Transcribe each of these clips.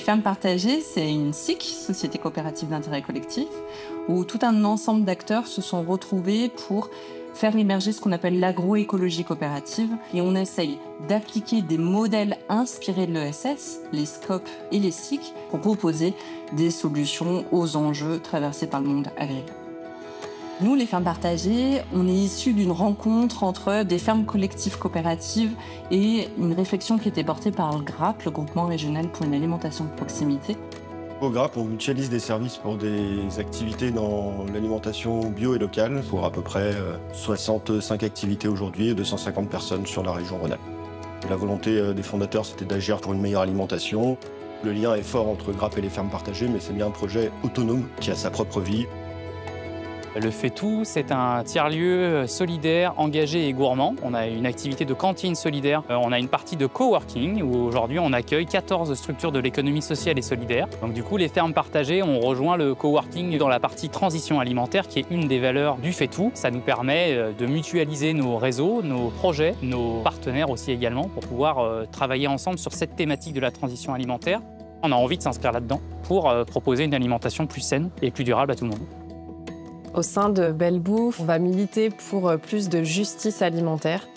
fermes partagées, c'est une SIC, Société coopérative d'intérêt collectif, où tout un ensemble d'acteurs se sont retrouvés pour faire émerger ce qu'on appelle l'agroécologie coopérative. Et on essaye d'appliquer des modèles inspirés de l'ESS, les SCOP et les SIC, pour proposer des solutions aux enjeux traversés par le monde agricole. Nous, les fermes partagées, on est issus d'une rencontre entre des fermes collectives coopératives et une réflexion qui était portée par le GRAP, le Groupement régional pour une alimentation de proximité. Au GRAP, on mutualise des services pour des activités dans l'alimentation bio et locale pour à peu près 65 activités aujourd'hui et 250 personnes sur la région Rhône-Alpes. La volonté des fondateurs, c'était d'agir pour une meilleure alimentation. Le lien est fort entre GRAP et les fermes partagées, mais c'est bien un projet autonome qui a sa propre vie. Le Fait-Tout, c'est un tiers-lieu solidaire, engagé et gourmand. On a une activité de cantine solidaire. On a une partie de coworking où aujourd'hui on accueille 14 structures de l'économie sociale et solidaire. Donc du coup, les fermes partagées ont rejoint le coworking dans la partie transition alimentaire qui est une des valeurs du Fait-Tout. Ça nous permet de mutualiser nos réseaux, nos projets, nos partenaires aussi également pour pouvoir travailler ensemble sur cette thématique de la transition alimentaire. On a envie de s'inscrire là-dedans pour proposer une alimentation plus saine et plus durable à tout le monde. Au sein de Belle Bouffe, on va militer pour plus de justice alimentaire.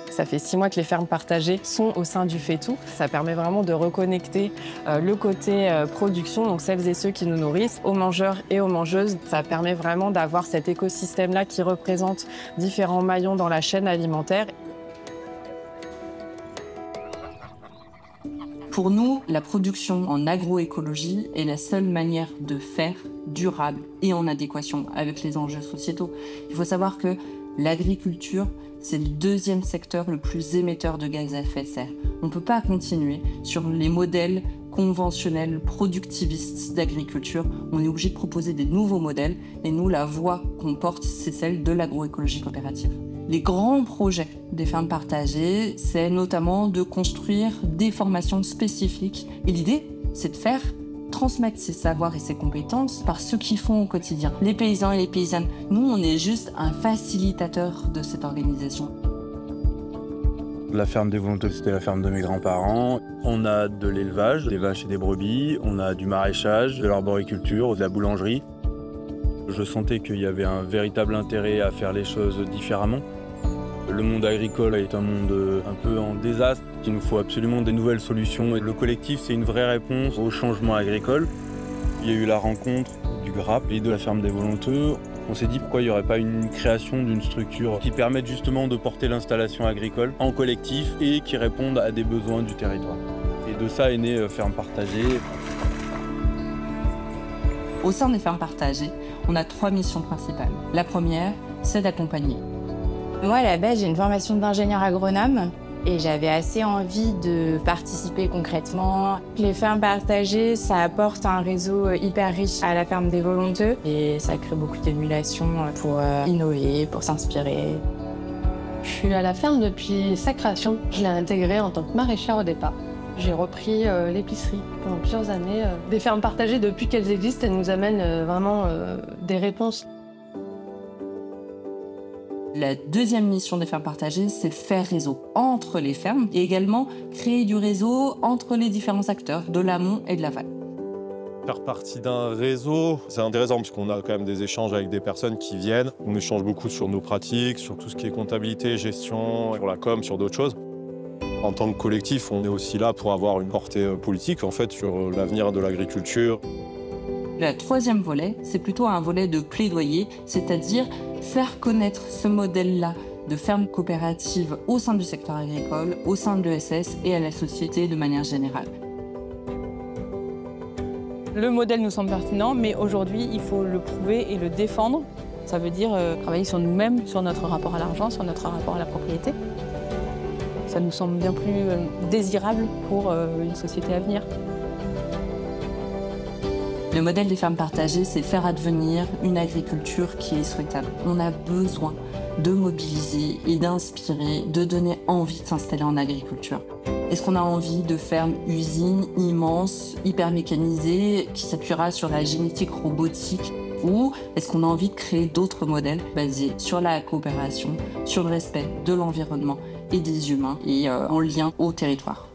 Ça fait 6 mois que les fermes partagées sont au sein du Fait-Tout. Ça permet vraiment de reconnecter le côté production, donc celles et ceux qui nous nourrissent, aux mangeurs et aux mangeuses. Ça permet vraiment d'avoir cet écosystème-là qui représente différents maillons dans la chaîne alimentaire. Pour nous, la production en agroécologie est la seule manière de faire durable et en adéquation avec les enjeux sociétaux. Il faut savoir que l'agriculture, c'est le deuxième secteur le plus émetteur de gaz à effet de serre. On ne peut pas continuer sur les modèles conventionnels, productivistes d'agriculture. On est obligé de proposer des nouveaux modèles et nous, la voie qu'on porte, c'est celle de l'agroécologie coopérative. Les grands projets des fermes partagées, c'est notamment de construire des formations spécifiques. Et l'idée, c'est de faire transmettre ses savoirs et ses compétences par ceux qui font au quotidien, les paysans et les paysannes. Nous, on est juste un facilitateur de cette organisation. La ferme des Volontés, c'était la ferme de mes grands-parents. On a de l'élevage, des vaches et des brebis. On a du maraîchage, de l'arboriculture, de la boulangerie. Je sentais qu'il y avait un véritable intérêt à faire les choses différemment. Le monde agricole est un monde un peu en désastre. Il nous faut absolument des nouvelles solutions. Et le collectif, c'est une vraie réponse au changement agricole. Il y a eu la rencontre du GRAP et de la ferme des Volonteux. On s'est dit pourquoi il n'y aurait pas une création d'une structure qui permette justement de porter l'installation agricole en collectif et qui réponde à des besoins du territoire. Et de ça est née Fermes Partagées. Au sein des fermes partagées, on a 3 missions principales. La première, c'est d'accompagner. Moi, à la base, j'ai une formation d'ingénieur agronome et j'avais assez envie de participer concrètement. Les fermes partagées, ça apporte un réseau hyper riche à la ferme des Volonteux et ça crée beaucoup d'émulation pour innover, pour s'inspirer. Je suis à la ferme depuis sa création. Je l'ai intégrée en tant que maraîchère au départ. J'ai repris l'épicerie pendant plusieurs années. Des fermes partagées, depuis qu'elles existent, elles nous amènent vraiment des réponses. La deuxième mission des fermes partagées, c'est faire réseau entre les fermes et également créer du réseau entre les différents acteurs de l'amont et de l'aval. Faire partie d'un réseau, c'est intéressant parce qu'on a quand même des échanges avec des personnes qui viennent. On échange beaucoup sur nos pratiques, sur tout ce qui est comptabilité, gestion, sur la com, sur d'autres choses. En tant que collectif, on est aussi là pour avoir une portée politique en fait, sur l'avenir de l'agriculture. Le troisième volet, c'est plutôt un volet de plaidoyer, c'est-à-dire faire connaître ce modèle-là de ferme coopérative au sein du secteur agricole, au sein de l'ESS et à la société de manière générale. Le modèle nous semble pertinent, mais aujourd'hui, il faut le prouver et le défendre. Ça veut dire travailler sur nous-mêmes, sur notre rapport à l'argent, sur notre rapport à la propriété. Ça nous semble bien plus désirable pour une société à venir. Le modèle des fermes partagées, c'est faire advenir une agriculture qui est souhaitable. On a besoin de mobiliser et d'inspirer, de donner envie de s'installer en agriculture. Est-ce qu'on a envie de fermes usines immenses, hyper mécanisées, qui s'appuiera sur la génétique robotique? Ou est-ce qu'on a envie de créer d'autres modèles basés sur la coopération, sur le respect de l'environnement et des humains et en lien au territoire?